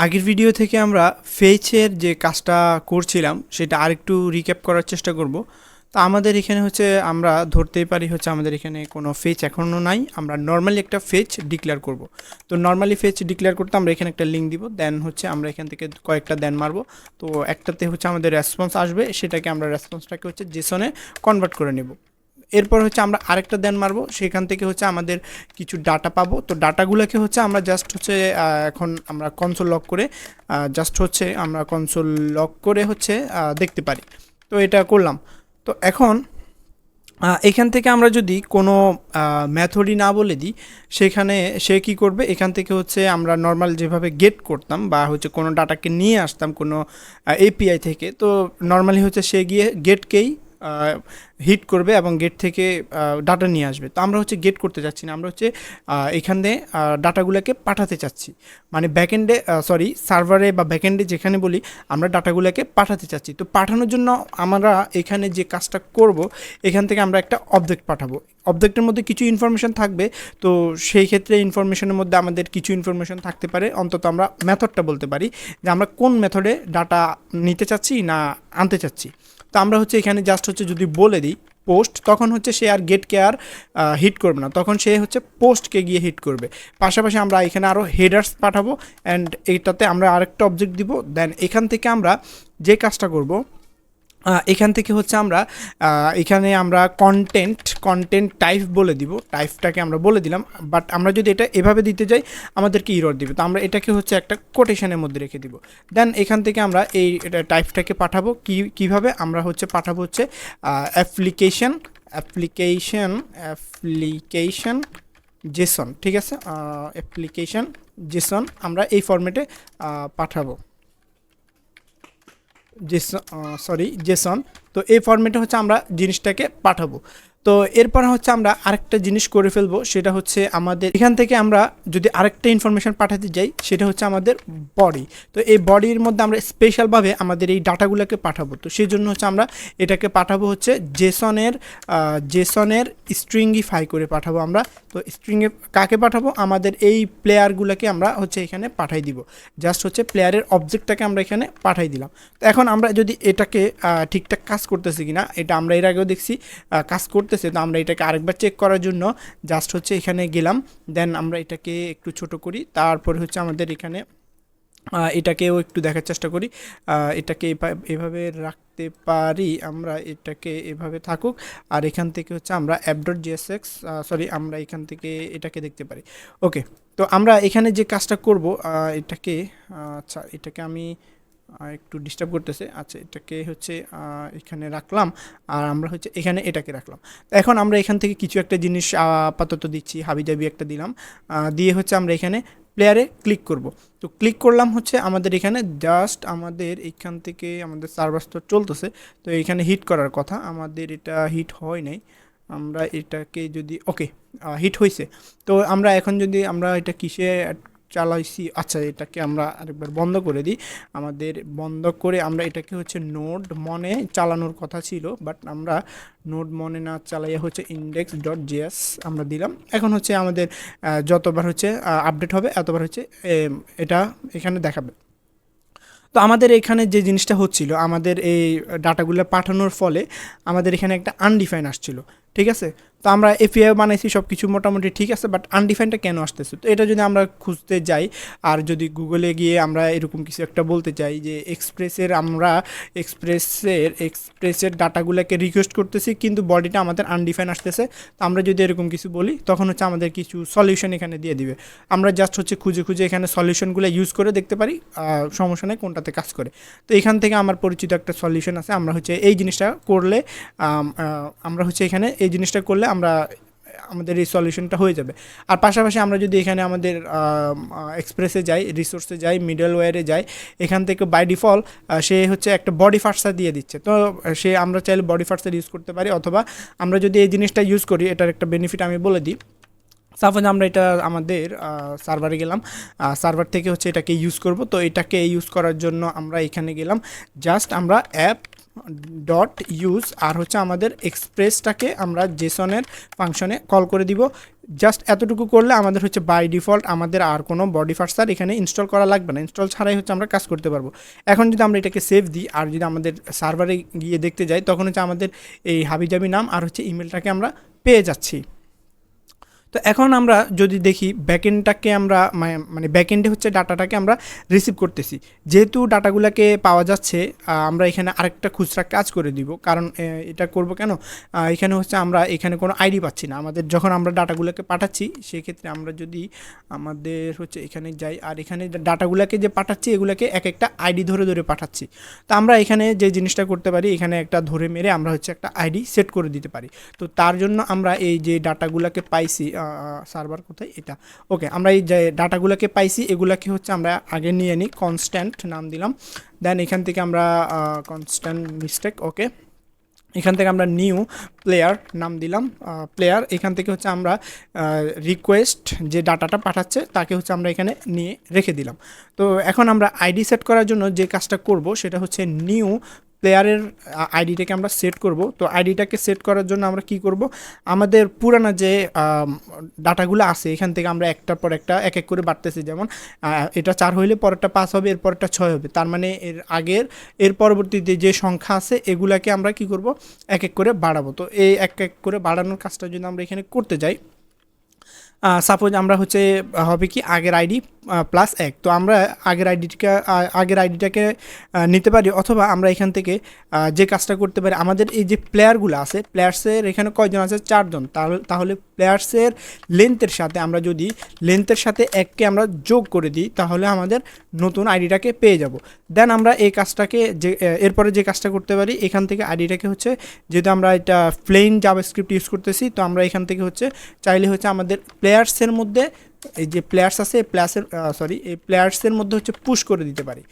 আগের ভিডিও থেকে আমরা ফেচের যে কাজটা করছিলাম সেটা আরেকটু রিক্যাপ করার চেষ্টা করব। তো আমাদের এখানে হচ্ছে আমরা ধরতেই পারি হচ্ছে আমাদের এখানে কোনো ফেচ এখনও নাই, আমরা নর্মালি একটা ফেচ ডিক্লেয়ার করব। তো নর্মালি ফেচ ডিক্লেয়ার করতে আমরা এখানে একটা লিঙ্ক দিব, দেন হচ্ছে আমরা এখান থেকে কয়েকটা দেন মারবো। তো একটাতে হচ্ছে আমাদের রেসপন্স আসবে, সেটাকে আমরা রেসপন্সটাকে হচ্ছে জেসনে কনভার্ট করে নেব। এরপর হচ্ছে আমরা আরেকটা দেন মারবো, সেখান থেকে হচ্ছে আমাদের কিছু ডাটা পাবো। তো ডাটাগুলোকে হচ্ছে আমরা জাস্ট হচ্ছে এখন আমরা কনসোল লক করে জাস্ট হচ্ছে আমরা কনসোল লক করে হচ্ছে দেখতে পারি। তো এটা করলাম। তো এখন এখান থেকে আমরা যদি কোনো মেথডই না বলে দিই, সেখানে সে কি করবে, এখান থেকে হচ্ছে আমরা নর্মাল যেভাবে গেট করতাম বা হচ্ছে কোনো ডাটাকে নিয়ে আসতাম কোনো এপিআই থেকে, তো নর্মালি হচ্ছে সে গিয়ে গেটকেই হিট করবে এবং গেট থেকে ডাটা নিয়ে আসবে। তো আমরা হচ্ছে গেট করতে চাচ্ছি না, আমরা হচ্ছে এখানে ডাটাগুলোকে পাঠাতে চাচ্ছি, মানে ব্যাকএন্ডে সার্ভারে বা ব্যাকএন্ডে যেখানে বলি আমরা ডাটাগুলোকে পাঠাতে চাচ্ছি। তো পাঠানোর জন্য আমরা এখানে যে কাজটা করব, এখান থেকে আমরা একটা অবজেক্ট পাঠাবো। অবজেক্টের মধ্যে কিছু ইনফরমেশন থাকবে, তো সেই ক্ষেত্রে ইনফরমেশনের মধ্যে আমাদের কিছু ইনফরমেশন থাকতে পারে, অন্তত আমরা মেথডটা বলতে পারি যে আমরা কোন মেথডে ডাটা নিতে চাচ্ছি না আনতে চাচ্ছি। তো আমরা হচ্ছে এখানে জাস্ট হচ্ছে যদি বলে দিই পোস্ট, তখন হচ্ছে সে আর গেটকে আর হিট করবে না, তখন সে হচ্ছে পোস্টকে গিয়ে হিট করবে। পাশাপাশি আমরা এখানে আরও হেডার্স পাঠাবো অ্যান্ড এইটাতে আমরা আরেকটা অবজেক্ট দিব। দেন এখান থেকে আমরা যে কাজটা করব, এখান থেকে হচ্ছে আমরা এখানে আমরা কন্টেন্ট টাইপ বলে দিব, টাইপটাকে আমরা বলে দিলাম। বাট আমরা যদি এটা এভাবে দিতে যাই আমাদেরকে ইরর দিবে, তো আমরা এটাকে হচ্ছে একটা কোটেশনের মধ্যে রেখে দিব। দেন এখান থেকে আমরা এই টাইপটাকে পাঠাবো কিভাবে আমরা হচ্ছে পাঠাবো হচ্ছে অ্যাপ্লিকেশন অ্যাপ্লিকেশন জেসন, ঠিক আছে, অ্যাপ্লিকেশন জেসন আমরা এই ফরম্যাটে পাঠাবো, জেসন। তো এই ফরম্যাটে হচ্ছে আমরা জিনিসটাকে পাঠাবো। তো এরপর হচ্ছে আমরা আরেকটা জিনিস করে ফেলবো, সেটা হচ্ছে আমাদের এখান থেকে আমরা যদি আরেকটা ইনফরমেশন পাঠাতে যাই, সেটা হচ্ছে আমাদের বডি। তো এই বডির মধ্যে আমরা স্পেশালভাবে আমাদের এই ডাটাগুলোকে পাঠাবো। তো সেই জন্য হচ্ছে আমরা এটাকে পাঠাবো হচ্ছে জেসনের স্ট্রিংগিফাই করে পাঠাবো আমরা। তো স্ট্রিংয়ে কাকে পাঠাবো, আমাদের এই প্লেয়ারগুলোকে আমরা হচ্ছে এখানে পাঠাই দিব। জাস্ট হচ্ছে প্লেয়ারের অবজেক্টটাকে আমরা এখানে পাঠাই দিলাম। তো এখন আমরা যদি এটাকে ঠিকঠাক কাজ করতেছে কিনা, এটা আমরা এর আগেও দেখছি কাজ করতেছে, তো আমরা এটাকে আরেকবার চেক করার জন্য জাস্ট হচ্ছে এখানে গেলাম। দেন আমরা এটাকে একটু ছোট করি, তারপরে হচ্ছে আমাদের এখানে এটাকেও একটু দেখার চেষ্টা করি। এটাকে এভাবে রাখতে পারি আমরা, এটাকে এভাবে থাকুক। আর এখান থেকে হচ্ছে আমরা app.jsx আমরা এখান থেকে এটাকে দেখতে পারি। ওকে, তো আমরা এখানে যে কাজটা করব, এটাকে আচ্ছা এটাকে আমি একটু ডিস্টার্ব করতেছে। আচ্ছা এটাকে হচ্ছে এখানে রাখলাম, আর আমরা হচ্ছে এখানে এটাকে রাখলাম। এখন আমরা এখান থেকে কিছু একটা জিনিস আপাতত দিচ্ছি, হাবিজাবি একটা দিলাম, দিয়ে হচ্ছে আমরা এখানে প্লেয়ারে ক্লিক করব। তো ক্লিক করলাম হচ্ছে আমাদের এখানে জাস্ট আমাদের এখান থেকে আমাদের সার্ভার তো চলতেছে, তো এখানে হিট করার কথা, আমাদের এটা হিট হয় নাই। আমরা এটাকে যদি ওকে হিট হয়েছে, তো আমরা এখন যদি আমরা এটা কিসে চালাইছি, আচ্ছা এটাকে আমরা আরেকবার বন্ধ করে দিই। আমাদের বন্ধ করে আমরা এটাকে হচ্ছে নোড মনে চালানোর কথা ছিল, বাট আমরা নোড মনে না চালাইয়া হচ্ছে index.js আমরা দিলাম। এখন হচ্ছে আমাদের যতবার হচ্ছে আপডেট হবে এতবার হচ্ছে এটা এখানে দেখাবে। তো আমাদের এখানে যে জিনিসটা হচ্ছিল, আমাদের এই ডাটাগুলো পাঠানোর ফলে আমাদের এখানে একটা আনডিফাইন আসছিল, ঠিক আছে। তো আমরা এপিআই বানাইছি, সব কিছু মোটামুটি ঠিক আছে, বাট আনডিফাইনটা কেন আসতেছে, তো এটা যদি আমরা খুঁজতে যাই আর যদি গুগলে গিয়ে আমরা এরকম কিছু একটা বলতে চাই যে এক্সপ্রেসের ডাটাগুলোকে রিকোয়েস্ট করতেছি কিন্তু বডিটা আমাদের আনডিফাইন আসতেছে, তো আমরা যদি এরকম কিছু বলি তখন হচ্ছে আমাদের কিছু সলিউশন এখানে দিয়ে দিবে। আমরা জাস্ট হচ্ছে খুঁজে খুঁজে এখানে সলিউশনগুলো ইউজ করে দেখতে পারি সমস্যা নেই কোনটাতে কাজ করে। তো এখান থেকে আমার পরিচিত একটা সলিউশন আছে, আমরা হচ্ছে এই জিনিসটা করলে আমরা হচ্ছে এখানে এই জিনিসটা করলে আমরা আমাদের এই সলিউশনটা হয়ে যাবে। আর পাশাপাশি আমরা যদি এখানে আমাদের এক্সপ্রেসে যাই, রিসোর্সে যাই, মিডলওয়্যারে যাই, এখান থেকে বাই ডিফল্ট সে হচ্ছে একটা বডি ফার্স্টার দিয়ে দিচ্ছে। তো সে আমরা চাইলে বডি ফার্স্টার ইউজ করতে পারি, অথবা আমরা যদি এই জিনিসটা ইউজ করি, এটার একটা বেনিফিট আমি বলে দিই। সাপোজ আমরা এটা আমাদের সার্ভারে গেলাম, সার্ভার থেকে হচ্ছে এটাকে ইউজ করব। তো এটাকে ইউজ করার জন্য আমরা এখানে গেলাম, জাস্ট আমরা ডট ইউজ আর হচ্ছে আমাদের এক্সপ্রেসটাকে আমরা জেসনের ফাংশনে কল করে দিব। জাস্ট এতটুকু করলে আমাদের হচ্ছে বাই ডিফল্ট আমাদের আর কোনো বডি ফার্সার এখানে ইনস্টল করা লাগবে না, ইনস্টল ছাড়াই হচ্ছে আমরা কাজ করতে পারবো। এখন যদি আমরা এটাকে সেভ দিই আর যদি আমাদের সার্ভারে গিয়ে দেখতে যাই, তখন হচ্ছে আমাদের এই হাবিজাবি নাম আর হচ্ছে ইমেলটাকে আমরা পেয়ে যাচ্ছি। তো এখন আমরা যদি দেখি ব্যাকএন্ডটাকে আমরা মানে ব্যাকএন্ডে হচ্ছে ডাটাটাকে আমরা রিসিভ করতেছি, যেহেতু ডাটাগুলোকে পাওয়া যাচ্ছে আমরা এখানে আরেকটা খুচরা কাজ করে দিব। কারণ এটা করব কেন, এখানে হচ্ছে আমরা এখানে কোনো আইডি পাচ্ছি না। আমাদের যখন আমরা ডাটাগুলোকে পাঠাচ্ছি সেক্ষেত্রে আমরা যদি আমাদের হচ্ছে এখানে যাই আর এখানে ডাটাগুলোকে যে পাঠাচ্ছি এগুলোকে এক একটা আইডি ধরে ধরে পাঠাচ্ছি। তো আমরা এখানে যে জিনিসটা করতে পারি, এখানে একটা ধরে মেরে আমরা হচ্ছে একটা আইডি সেট করে দিতে পারি। তো তার জন্য আমরা এই যে ডাটাগুলোকে পাইছি, সার্ভার কোথায় এটা, ওকে, আমরা এই যে ডাটাগুলোকে পাইছি এগুলাকে হচ্ছে আমরা আগে নিয়ে নিই, কনস্ট্যান্ট নাম দিলাম। দেন এখান থেকে আমরা কনস্ট্যান্ট মিস্টেক, ওকে, এখান থেকে আমরা নিউ প্লেয়ার নাম দিলাম, প্লেয়ার। এখান থেকে হচ্ছে আমরা রিকোয়েস্ট যে ডাটাটা পাঠাচ্ছে তাকে হচ্ছে আমরা এখানে নিয়ে রেখে দিলাম। তো এখন আমরা আইডি সেট করার জন্য যে কাজটা করব সেটা হচ্ছে নিউ প্লেয়ারের আইডিটাকে আমরা সেট করব। তো আইডিটাকে সেট করার জন্য আমরা কি করব, আমাদের পুরানা যে ডাটাগুলো আছে এখান থেকে আমরা একটার পর একটা এক এক করে বাড়তেছি। যেমন এটা 4 হইলে পরেরটা 5 হবে, এর পরেরটা 6 হবে, তার মানে এর পরবর্তীতে যে সংখ্যা আছে এগুলাকে আমরা কি করব, এক এক করে বাড়াবো। তো এই এক এক করে বাড়ানোর কাজটা যদি আমরা এখানে করতে যাই, সাপোজ আমরা হচ্ছে হবে কি আগের আইডি প্লাস 1, তো আমরা আগের আইডিটাকে নিতে পারি, অথবা আমরা এখান থেকে যে কাজটা করতে পারি, আমাদের এই যে প্লেয়ারগুলো আছে প্লেয়ার্সের এখানে কয়জন আছে, 4 জন। তাহলে প্লেয়ার্সের লেন্থের সাথে আমরা যদি লেন্থের সাথে 1কে আমরা যোগ করে দিই তাহলে আমাদের নতুন আইডিটাকে পেয়ে যাব। দেন আমরা এই কাজটাকে এরপরে যে কাজটা করতে পারি, এখান থেকে আইডিটাকে হচ্ছে যেহেতু আমরা এটা প্লেন জাভাস্ক্রিপ্ট ইউজ করতেছি, তো আমরা এখান থেকে হচ্ছে চাইলে হচ্ছে আমাদের প্লেয়ার্সের মধ্যে এই যে প্লেয়ার্স আছে এই প্লেয়ার্সের মধ্যে হচ্ছে পুশ করে দিতে পারি,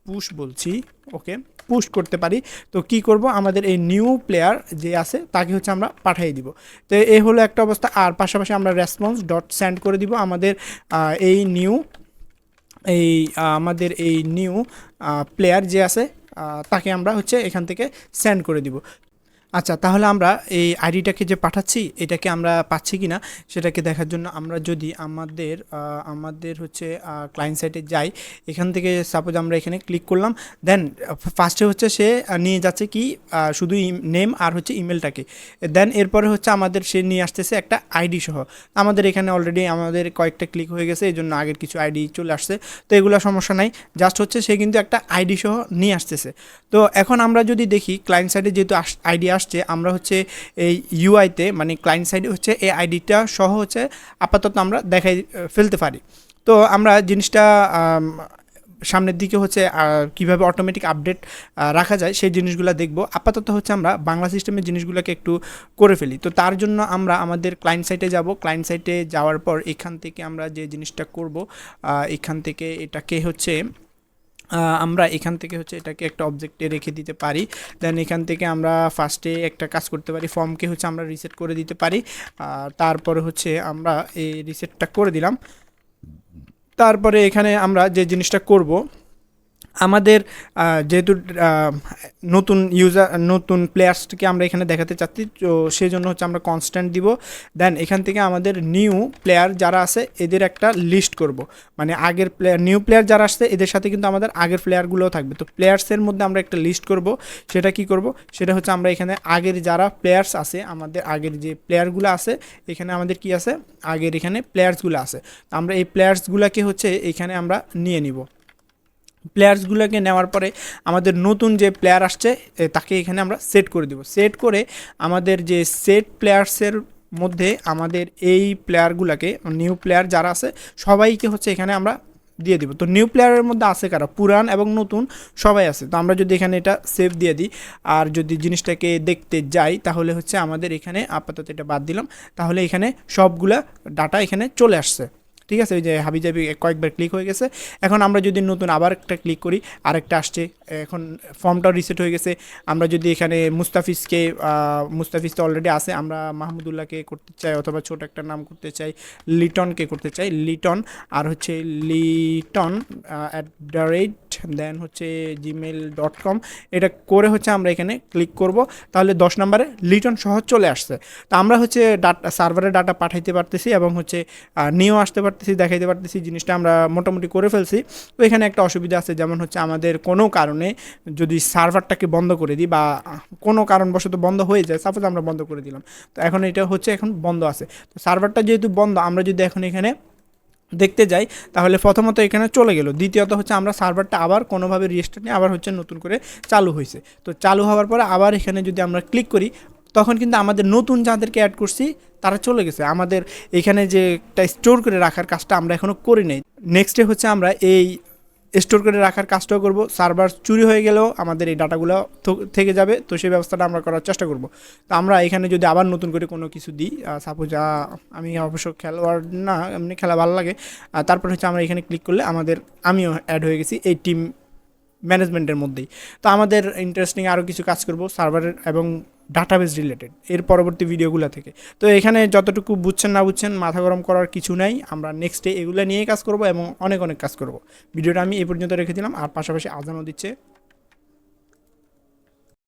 পুশ বলছি, ওকে, পুশ করতে পারি। তো কি করব, আমাদের এই নিউ প্লেয়ার যে আছে তাকে হচ্ছে আমরা পাঠিয়ে দিব। তো এই হলো একটা অবস্থা। আর পাশাপাশি আমরা রেসপন্স ডট সেন্ড করে দিব আমাদের আমাদের এই নিউ প্লেয়ার যে আছে তাকে আমরা হচ্ছে এখান থেকে সেন্ড করে দিব। আচ্ছা, তাহলে আমরা এই আইডিটাকে যে পাঠাচ্ছি এটাকে আমরা পাচ্ছি কি না সেটাকে দেখার জন্য আমরা যদি আমাদের হচ্ছে ক্লায়েন্ট সাইটে যাই, এখান থেকে সাপোজ আমরা এখানে ক্লিক করলাম, দেন ফার্স্টে হচ্ছে সে নিয়ে যাচ্ছে কি শুধু নেম আর হচ্ছে ইমেলটাকে, দেন এরপরে হচ্ছে আমাদের সে নিয়ে আসতেছে একটা আইডি সহ। আমাদের এখানে অলরেডি আমাদের কয়েকটা ক্লিক হয়ে গেছে, এই জন্য আগের কিছু আইডি চলে আসছে, তো এগুলো সমস্যা নাই, জাস্ট হচ্ছে সে কিন্তু একটা আইডি সহ নিয়ে আসতেছে। তো এখন আমরা যদি দেখি ক্লায়েন্ট সাইডে যেহেতু আইডি আসছে, আমরা হচ্ছে এই ইউআইতে মানে ক্লায়েন্ট সাইডে হচ্ছে এই আইডিটা সহ হচ্ছে আপাতত আমরা দেখাই ফেলতে পারি। তো আমরা জিনিসটা সামনের দিকে হচ্ছে কিভাবে অটোমেটিক আপডেট রাখা যায় সেই জিনিসগুলো দেখব। আপাতত হচ্ছে আমরা বাংলা সিস্টেমের জিনিসগুলোকে একটু করে ফেলি। তো তার জন্য আমরা আমাদের ক্লায়েন্ট সাইটে যাব, ক্লায়েন্ট সাইটে যাওয়ার পর এখান থেকে আমরা যে জিনিসটা করব, এখান থেকে এটাকে হচ্ছে আমরা এখান থেকে হচ্ছে এটাকে একটা অবজেক্টে রেখে দিতে পারি। দেন এখান থেকে আমরা ফার্স্টে একটা কাজ করতে পারি, ফর্মকে হচ্ছে আমরা রিসেট করে দিতে পারি। তারপরে হচ্ছে আমরা এই রিসেটটা করে দিলাম। তারপরে এখানে আমরা যে জিনিসটা করব, আমাদের যেহেতু নতুন প্লেয়ার্সকে আমরা এখানে দেখাতে চাচ্ছি, তো সেই জন্য হচ্ছে আমরা কনস্ট্যান্ট দিব। দেন এখান থেকে আমাদের নিউ প্লেয়ার যারা আছে এদের একটা লিস্ট করব, মানে আগের নিউ প্লেয়ার যারা আসছে এদের সাথে কিন্তু আমাদের আগের প্লেয়ারগুলোও থাকবে। তো প্লেয়ার্সের মধ্যে আমরা একটা লিস্ট করব, সেটা কি করব, সেটা হচ্ছে আমরা এখানে আগের যারা প্লেয়ার্স আছে, আমাদের আগের যে প্লেয়ারগুলো আছে এখানে আমাদের কি আছে, আগের এখানে প্লেয়ার্সগুলো আছে, আমরা এই প্লেয়ার্সগুলোকে হচ্ছে এখানে আমরা নিয়ে নিব। প্লেয়ার্সগুলোকে নেওয়ার পরে আমাদের নতুন যে প্লেয়ার আসছে তাকে এখানে আমরা সেট করে দিব। সেট করে আমাদের যে সেট প্লেয়ার্সের মধ্যে আমাদের এই প্লেয়ারগুলোকে নিউ প্লেয়ার যারা আছে সবাইকে হচ্ছে এখানে আমরা দিয়ে দিব। তো নিউ প্লেয়ারের মধ্যে আছে কারা, পুরান এবং নতুন সবাই আছে। তো আমরা যদি এখানে এটা সেভ দিয়ে দিই আর যদি জিনিসটাকে দেখতে যাই তাহলে হচ্ছে আমাদের এখানে আপাতত এটা বাদ দিলাম, তাহলে এখানে সবগুলা ডাটা এখানে চলে আসছে। ঠিক আছে, ওই যে হাবিজাবি কয়েকবার ক্লিক হয়ে গেছে। এখন আমরা যদি নতুন আবার একটা ক্লিক করি, আরেকটা আসছে, এখন ফর্মটাও রিসেট হয়ে গেছে। আমরা যদি এখানে মুস্তাফিজ তো অলরেডি আছে, আমরা মাহমুদুল্লাহকে করতে চাই অথবা ছোট একটা নাম করতে চাই, লিটনকে করতে চাই, লিটন, আর হচ্ছে লিটন @ দেন হচ্ছে gmail.com, এটা করে হচ্ছে আমরা এখানে ক্লিক করব, তাহলে 10 নম্বরে লিটন সহজ চলে আসছে। তো আমরা হচ্ছে ডাটা সার্ভারে ডাটা পাঠাইতে পারতেছি এবং হচ্ছে নিয়েও আসতে পারতেছি, দেখাইতে পারতেছি, জিনিসটা আমরা মোটামুটি করে ফেলছি। তো এখানে একটা অসুবিধা আছে, যেমন হচ্ছে আমাদের কোনো কারণে যদি সার্ভারটাকে বন্ধ করে দিই বা কোনো কারণবশত বন্ধ হয়ে যায়, সাপোজ আমরা বন্ধ করে দিলাম, তো এখন এটা হচ্ছে এখন বন্ধ আছে। তো সার্ভারটা যেহেতু বন্ধ, আমরা যদি এখন এখানে দেখতে যাই তাহলে প্রথমত এখানে চলে গেল, দ্বিতীয়ত হচ্ছে আমরা সার্ভারটা আবার কোনোভাবে রিস্টার্ট নিয়ে আবার হচ্ছে নতুন করে চালু হয়েছে। তো চালু হওয়ার পরে আবার এখানে যদি আমরা ক্লিক করি, তখন কিন্তু আমাদের নতুন যাদেরকে অ্যাড করছি তারা চলে গেছে। আমাদের এখানে যে একটা স্টোর করে রাখার কাজটা আমরা এখনও করি নাই। নেক্সটে হচ্ছে আমরা এই স্টোর করে রাখার কাজটাও করব। সার্ভার চুরি হয়ে গেলেও আমাদের এই ডাটাগুলো থেকে যাবে, তো সেই ব্যবস্থাটা আমরা করার চেষ্টা করব। তো আমরা এখানে যদি আবার নতুন করে কোনো কিছু দিই, সাপোজ আমি অবশ্য খেলোয়াড় না, এমনি খেলা ভালো লাগে, তারপর হচ্ছে আমরা এখানে ক্লিক করলে আমিও অ্যাড হয়ে গেছি এই টিম ম্যানেজমেন্টের মধ্যেই। তো আমাদের ইন্টারেস্টিং আরও কিছু কাজ করব সার্ভারের এবং ডাটাবেস রিলেটেড এর পরবর্তী ভিডিওগুলো থেকে। তো এখানে যতটুকু বুঝছেন না বুঝছেন, মাথা গরম করার কিছু নাই, আমরা নেক্সটে এগুলো নিয়ে কাজ করব এবং অনেক অনেক কাজ করব। ভিডিওটা আমি এই পর্যন্ত রেখে দিলাম, আর পাশাপাশি আজানও দিচ্ছে।